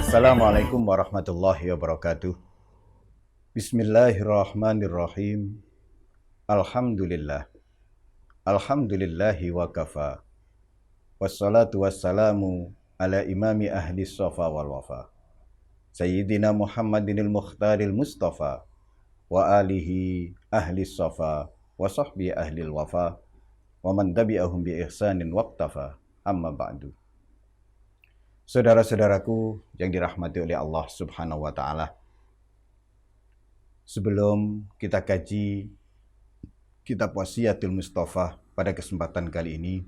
Assalamualaikum warahmatullahi wabarakatuh. Bismillahirrahmanirrahim. Alhamdulillah. Alhamdulillahi wa kafa. Wassalatu wassalamu ala imami ahli safa wal wafa. Sayyidina Muhammadinil Mukhtaril Mustafa wa alihi ahli safa wa sahbihi ahli wafa wa man tabi'ahum bi ihsanin waqtafa. Amma ba'du. Saudara-saudaraku yang dirahmati oleh Allah Subhanahu wa taala. Sebelum kita kaji kitab Wasiyatul Mustafa pada kesempatan kali ini,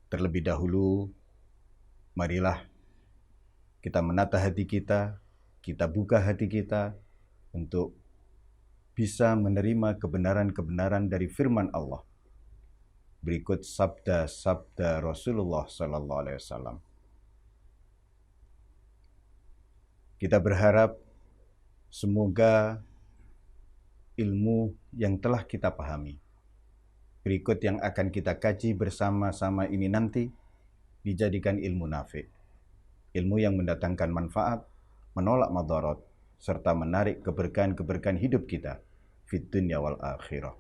terlebih dahulu marilah kita menata hati kita buka hati kita untuk bisa menerima kebenaran-kebenaran dari firman Allah. Berikut sabda-sabda Rasulullah sallallahu alaihi wasallam. Kita berharap semoga ilmu yang telah kita pahami, berikut yang akan kita kaji bersama-sama ini nanti, dijadikan ilmu nafi', ilmu yang mendatangkan manfaat, menolak madarat, serta menarik keberkahan-keberkahan hidup kita fid dunya wal akhirah.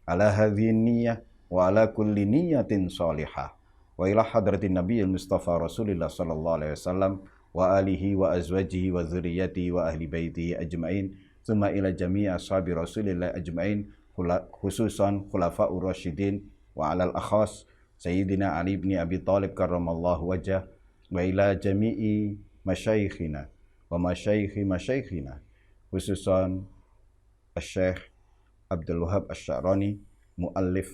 Ala hadhihi niyyah wa ala kulli niyyatin shalihah wa ila hadratin nabiyil mustafa Rasulillah sallallahu alaihi wasallam wa alihi wa azwajihi wa dzurriyyatihi wa ahli baitihi ajmain, tsumma ila jami'i ashabi Rasulillah ajmain, khususan khulafa'ur rasyidin wa alal akhas Sayyidina Ali bin Abi Thalib karramallahu wajhah, wa ila jami'i masyayikhina wa masyayikhi masyayikhina, khususan Syekh Abdul Wahab Asy-Sya'rani muallif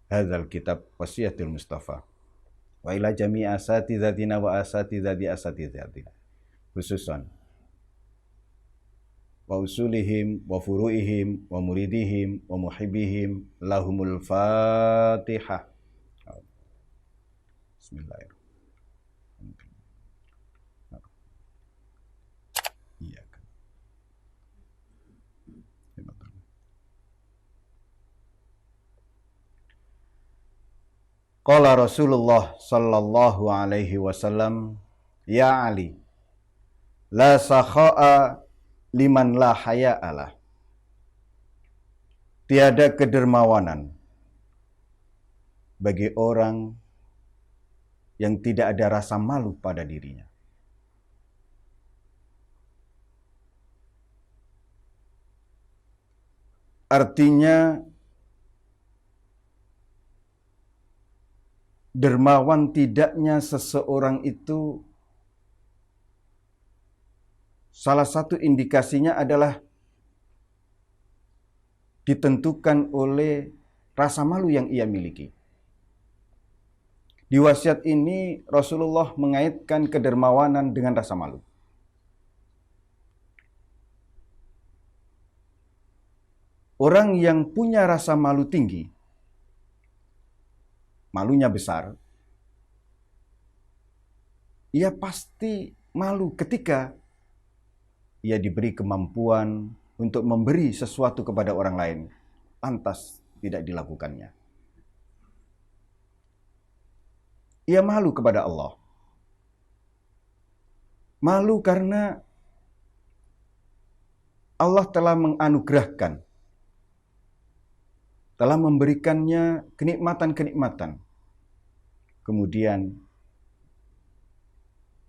hadzal kitab Wasiyatul Mustafa, wa ila jami'i asatizatina wa asatizatina, khususan wa usulihim wa furu'ihim wa muridihim wa muhibbihim lahumul Fatihah. Bismillahirrahmanirrahim. Iya kan. Qala Rasulullah sallallahu alaihi wasallam, ya Ali, la sakha'a liman la haya'alah. Tiada kedermawanan bagi orang yang tidak ada rasa malu pada dirinya. Artinya, dermawan tidaknya seseorang itu salah satu indikasinya adalah ditentukan oleh rasa malu yang ia miliki. Di wasiat ini Rasulullah mengaitkan kedermawanan dengan rasa malu. Orang yang punya rasa malu tinggi, malunya besar, ia pasti malu ketika ia diberi kemampuan untuk memberi sesuatu kepada orang lain, lantas tidak dilakukannya. Ia malu kepada Allah. Malu karena Allah telah menganugerahkan, telah memberikannya kenikmatan-kenikmatan, kemudian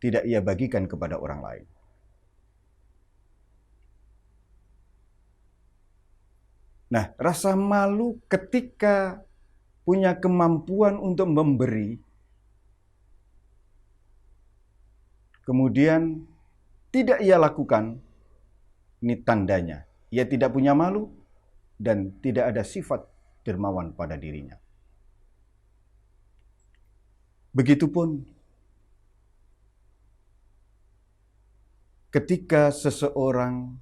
tidak ia bagikan kepada orang lain. Nah, rasa malu ketika punya kemampuan untuk memberi, kemudian tidak ia lakukan, ini tandanya ia tidak punya malu dan tidak ada sifat dermawan pada dirinya. Begitupun ketika seseorang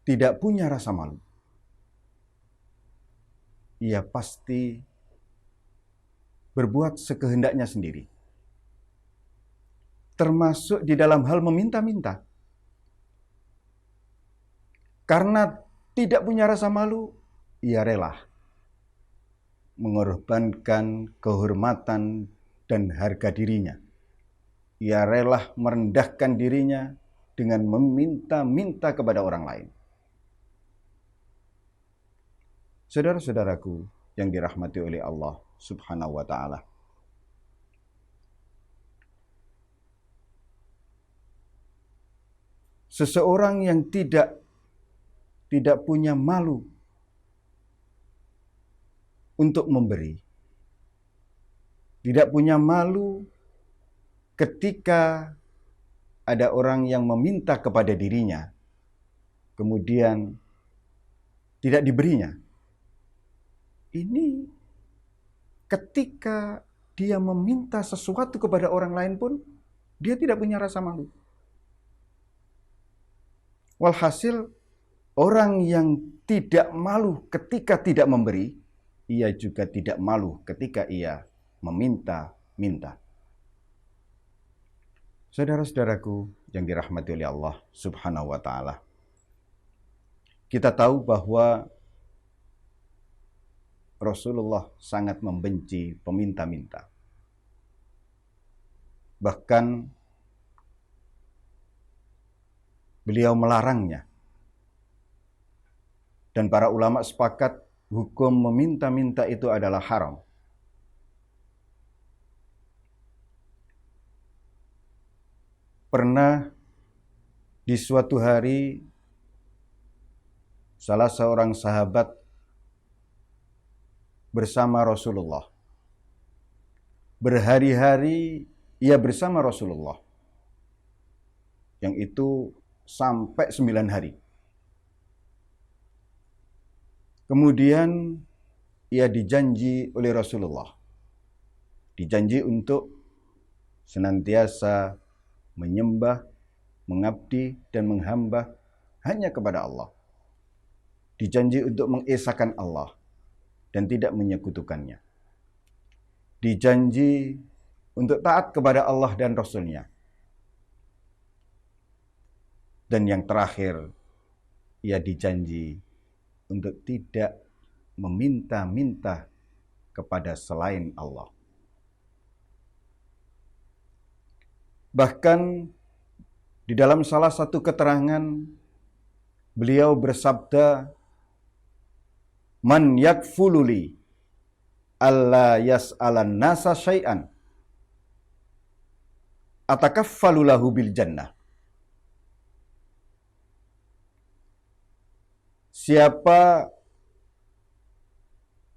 tidak punya rasa malu, ia pasti berbuat sekehendaknya sendiri. Termasuk di dalam hal meminta-minta. Karena tidak punya rasa malu, ia rela mengorbankan kehormatan dan harga dirinya ia rela merendahkan dirinya dengan meminta-minta kepada orang lain. Saudara-saudaraku yang dirahmati oleh Allah Subhanahu wa Ta'ala, seseorang yang tidak punya malu untuk memberi, tidak punya malu ketika ada orang yang meminta kepada dirinya, kemudian tidak diberinya. Ini ketika dia meminta sesuatu kepada orang lain pun, dia tidak punya rasa malu. Walhasil, orang yang tidak malu ketika tidak memberi, ia juga tidak malu ketika ia meminta-minta. Saudara-saudaraku yang dirahmati oleh Allah Subhanahu wa Ta'ala, kita tahu bahwa Rasulullah sangat membenci peminta-minta. Bahkan beliau melarangnya. Dan para ulama sepakat hukum meminta-minta itu adalah haram. Pernah di suatu hari salah seorang sahabat bersama Rasulullah. Berhari-hari ia bersama Rasulullah. Yang itu sampai 9 hari. Kemudian ia dijanji oleh Rasulullah. Dijanji untuk senantiasa menyembah, mengabdi, dan menghamba hanya kepada Allah. Dijanji untuk mengesahkan Allah dan tidak menyekutukannya. Dijanji untuk taat kepada Allah dan Rasul-Nya. Dan yang terakhir, ia dijanji untuk tidak meminta-minta kepada selain Allah. Bahkan di dalam salah satu keterangan, beliau bersabda, "Man yakfululi alla yas'alan nasa syai'an atakaffalu lahu bil jannah." Siapa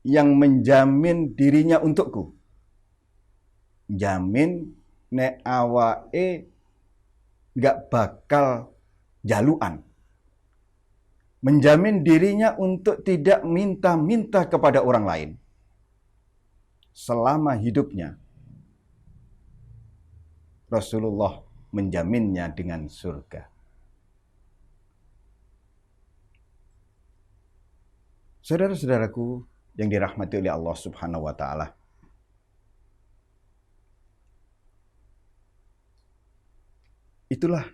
yang menjamin dirinya untukku, jamin nek awake gak bakal jaluan, menjamin dirinya untuk tidak minta-minta kepada orang lain selama hidupnya, Rasulullah menjaminnya dengan surga. Saudara-saudaraku yang dirahmati oleh Allah Subhanahu wa Ta'ala, itulah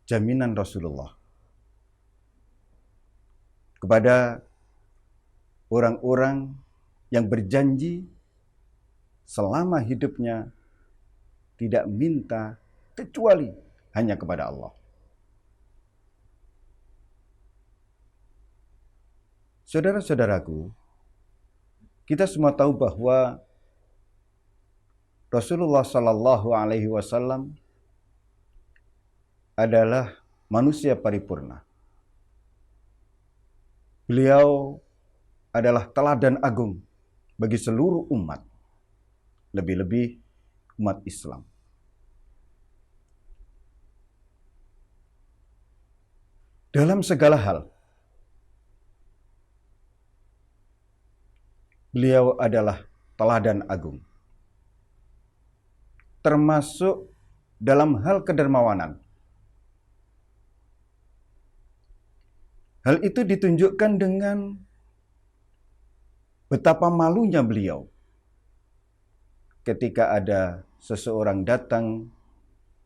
jaminan Rasulullah kepada orang-orang yang berjanji selama hidupnya tidak minta kecuali hanya kepada Allah. Saudara-saudaraku, kita semua tahu bahwa Rasulullah Shallallahu Alaihi Wasallam adalah manusia paripurna. Beliau adalah teladan agung bagi seluruh umat, lebih-lebih umat Islam. Dalam segala hal, beliau adalah teladan agung. Termasuk dalam hal kedermawanan. Hal itu ditunjukkan dengan betapa malunya beliau ketika ada seseorang datang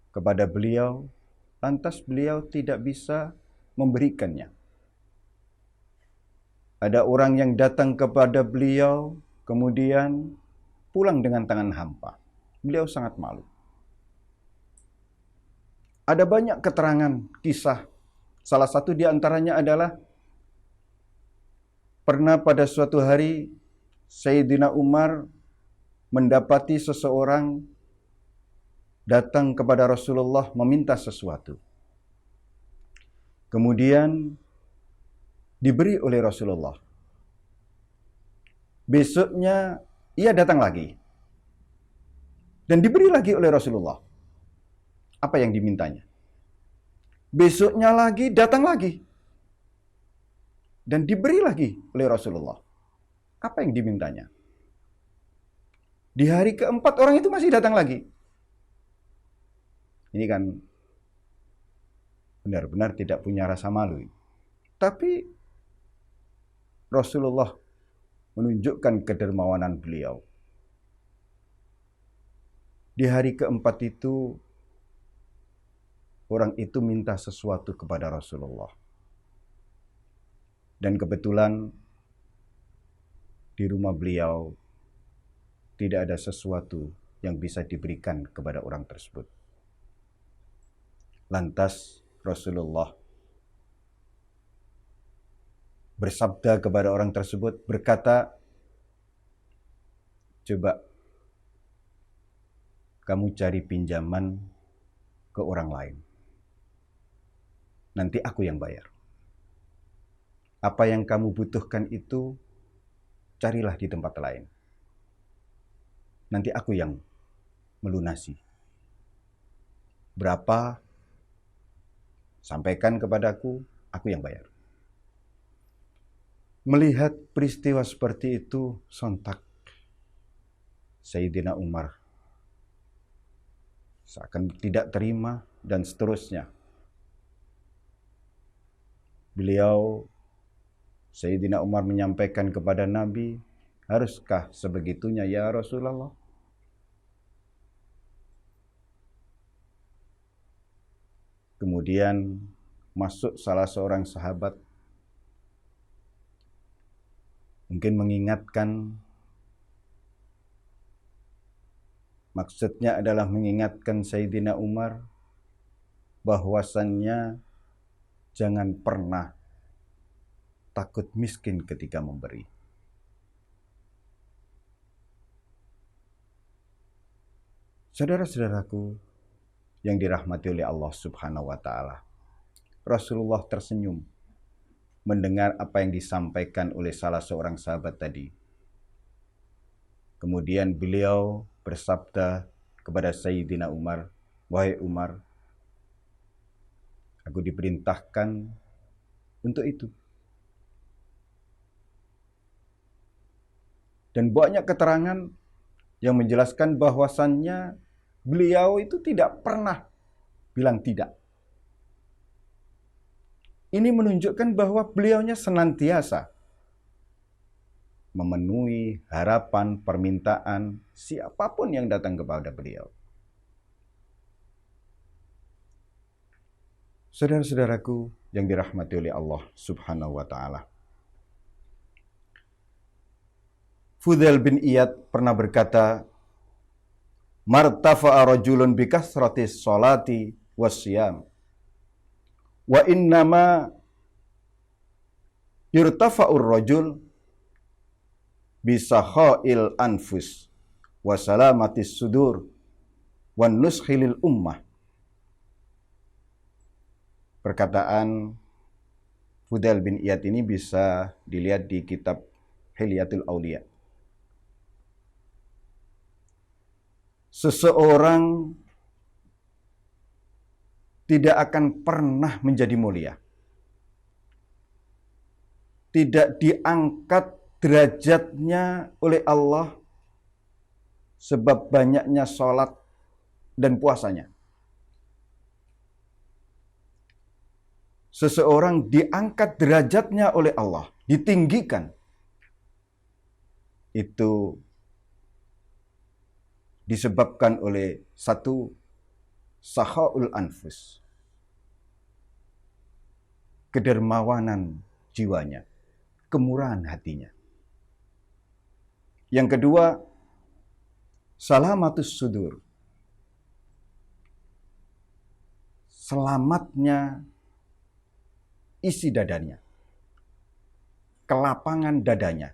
kepada beliau, lantas beliau tidak bisa memberikannya. Ada orang yang datang kepada beliau, kemudian pulang dengan tangan hampa. Beliau sangat malu. Ada banyak keterangan kisah. Salah satu di antaranya adalah pernah pada suatu hari Sayyidina Umar mendapati seseorang datang kepada Rasulullah meminta sesuatu. Kemudian diberi oleh Rasulullah. Besoknya ia datang lagi dan diberi lagi oleh Rasulullah apa yang dimintanya. Besoknya lagi datang lagi dan diberi lagi oleh Rasulullah apa yang dimintanya. Di hari keempat orang itu masih datang lagi. Ini kan benar-benar tidak punya rasa malu. Tapi Rasulullah menunjukkan kedermawanan beliau. Di hari keempat itu, orang itu minta sesuatu kepada Rasulullah. Dan kebetulan di rumah beliau tidak ada sesuatu yang bisa diberikan kepada orang tersebut. Lantas Rasulullah bersabda kepada orang tersebut, berkata, coba kamu cari pinjaman ke orang lain. Nanti aku yang bayar. Apa yang kamu butuhkan itu, carilah di tempat lain. Nanti aku yang melunasi. Berapa? Sampaikan kepadaku, aku yang bayar. Melihat peristiwa seperti itu, sontak Sayyidina Umar seakan tidak terima dan seterusnya. Beliau, Sayyidina Umar menyampaikan kepada Nabi, haruskah sebegitunya ya Rasulullah? Kemudian masuk salah seorang sahabat, mungkin mengingatkan, maksudnya adalah mengingatkan Sayyidina Umar bahwasannya jangan pernah takut miskin ketika memberi. Saudara-saudaraku yang dirahmati oleh Allah Subhanahu wa Ta'ala, Rasulullah tersenyum mendengar apa yang disampaikan oleh salah seorang sahabat tadi. Kemudian beliau bersabda kepada Sayyidina Umar, wahai Umar, aku diperintahkan untuk itu. Dan banyak keterangan yang menjelaskan bahwasannya beliau itu tidak pernah bilang tidak. Ini menunjukkan bahwa beliaunya senantiasa memenuhi harapan, permintaan siapapun yang datang kepada beliau. Saudara-saudaraku yang dirahmati oleh Allah Subhanahu wa Ta'ala, Fudail bin Iyad pernah berkata, martafa'a rajulun bikasratis sholati wasyam wa innama yurtafa'ur rajul bisakhail anfus wa salamatis sudur wan nushilil ummah. Perkataan Fudail bin Iyad ini bisa dilihat di kitab Hilyatul Auliya. Seseorang tidak akan pernah menjadi mulia, tidak diangkat derajatnya oleh Allah sebab banyaknya sholat dan puasanya. Seseorang diangkat derajatnya oleh Allah, ditinggikan, itu disebabkan oleh satu, sakhaul anfus, kedermawanan jiwanya, kemurahan hatinya. Yang kedua, salamatus sudur, selamatnya isi dadanya, kelapangan dadanya,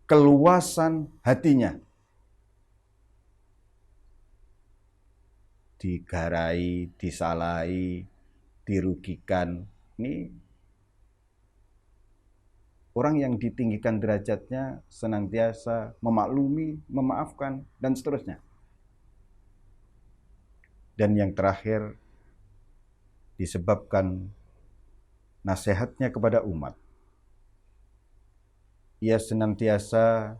keluasan hatinya. Digarai, disalahi, dirugikan. Ini orang yang ditinggikan derajatnya senantiasa memaklumi, memaafkan, dan seterusnya. Dan yang terakhir, disebabkan nasihatnya kepada umat, ia senantiasa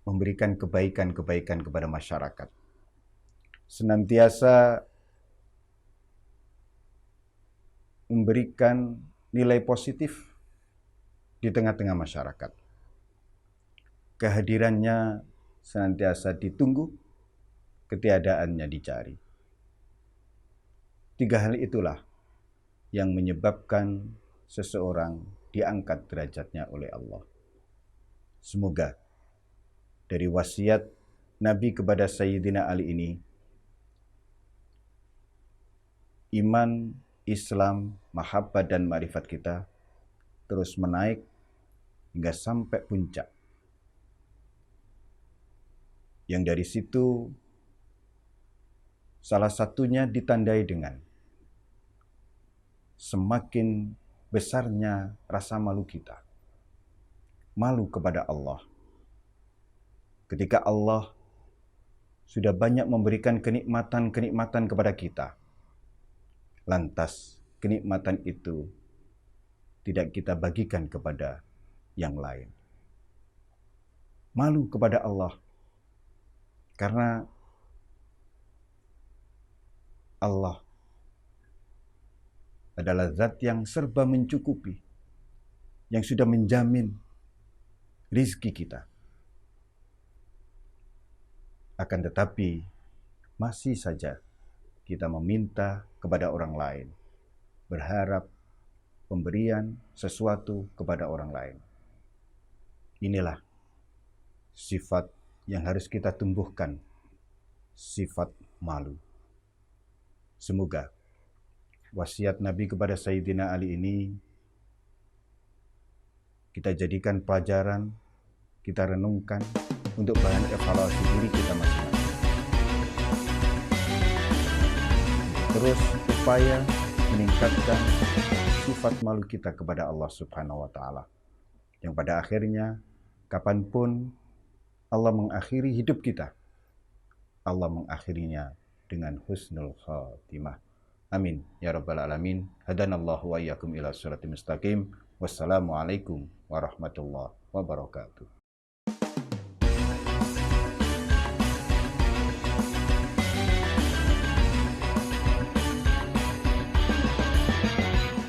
memberikan kebaikan-kebaikan kepada masyarakat. Senantiasa memberikan nilai positif di tengah-tengah masyarakat. Kehadirannya senantiasa ditunggu, ketiadaannya dicari. 3 hal itulah yang menyebabkan seseorang diangkat derajatnya oleh Allah. Semoga dari wasiat Nabi kepada Sayyidina Ali ini, iman, Islam, mahabbah dan ma'rifat kita terus menaik hingga sampai puncak. Yang dari situ salah satunya ditandai dengan semakin besarnya rasa malu kita. Malu kepada Allah. Ketika Allah sudah banyak memberikan kenikmatan-kenikmatan kepada kita, lantas kenikmatan itu tidak kita bagikan kepada yang lain. Malu kepada Allah karena Allah adalah zat yang serba mencukupi, yang sudah menjamin rizki kita. Akan tetapi masih saja kita meminta kepada orang lain, berharap pemberian sesuatu kepada orang lain. Inilah sifat yang harus kita tumbuhkan, sifat malu. Semoga wasiat Nabi kepada Sayyidina Ali ini kita jadikan pelajaran, kita renungkan untuk bahan evaluasi diri kita masing-masing. Terus upaya meningkatkan sifat malu kita kepada Allah Subhanahu wa Ta'ala, yang pada akhirnya kapanpun Allah mengakhiri hidup kita, Allah mengakhirinya dengan husnul khatimah. Amin ya rabbal alamin. Hadanallahu wa iyyakum ila siratal mustaqim. Wassalamualaikum warahmatullahi wabarakatuh.